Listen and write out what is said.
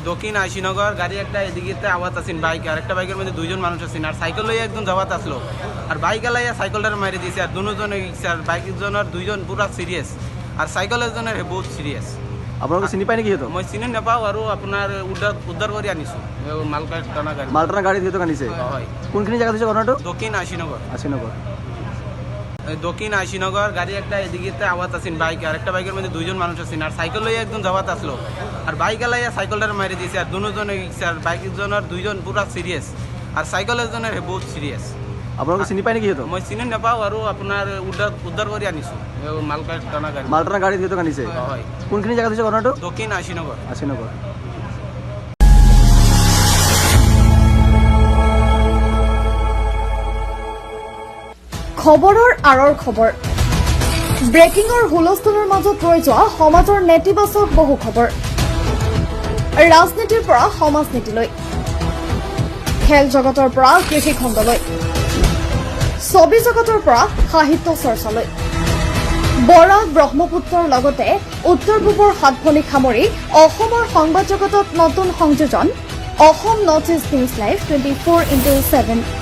দক্ষিণ আশিনগর গাড়ি একটা এদিকে আওয়াজ আছেন বাইক আর একটা বাইকের মধ্যে দুইজন মানুষ আছেন আর সাইকেল লইয়া একদম যাওয়াত আসলো আর বাইক লাইয়া সাইকেলটার মারি দিয়েছে আর দুজন আর বাইকজনের দুইজন পুরা সিরিয়াস আর সাইকেলের জনের বহুত সিরিয়াস। আপোনালোকে চিনি পায় নেকি? মই চিনি নাপাওঁ আৰু আপোনাৰ উদ্ধাৰ কৰি আনিছোঁ মালটানা গাড়ী। মালটানা গাড়ী যিহেতু আনিছে, হয়। কোনখিনি জেগাত হৈছে ঘটনাটো? দক্ষিণ আশিনগর। আশিনগর দক্ষিণ আশিনগর গাড়ি একটা এদিকে আওয়াজ আছেন বাইক আর একটা বাইকের মধ্যে দুইজন মানুষ আছেন আর সাইকেল লইয়া একদম যাওয়াত আসলো আর বাইক লাইয়া সাইকেলটার মারি দিয়েছে আর দুজন আর বাইকজনের দুইজন পুরা সিরিয়াস আর সাইকেলের জনের বহুত সিরিয়াস। আপোনালোকে চিনি পায় নেকি? মই চিনি নাপাওঁ আৰু আপোনাৰ উদ্ধাৰ কৰি আনিছোঁ মালটানা গাড়ী। মালটানা গাড়ী যিহেতু আনিছে, হয়। কোনখিনি জেগাত হৈছে ঘটনাটো? দক্ষিণ আশিনগর। আশিনগর খবৰৰ আঁৰৰ খবৰ, ব্ৰেকিঙৰ হুলস্থুলৰ মাজত ৰৈ যোৱা সমাজৰ নেতিবাচক বহু খবৰ, ৰাজনীতিৰ পৰা সমাজনীতিলৈ, খেল জগতৰ পৰা কৃষি খণ্ডলৈ, ছবি জগতৰ পৰা সাহিত্য চৰ্চালৈ, বৰাক ব্ৰহ্মপুত্ৰৰ লগতে উত্তৰ পূবৰ সাতভনীক সামৰি অসমৰ সংবাদ জগতত নতুন সংযোজন Assam north east news live 24/7।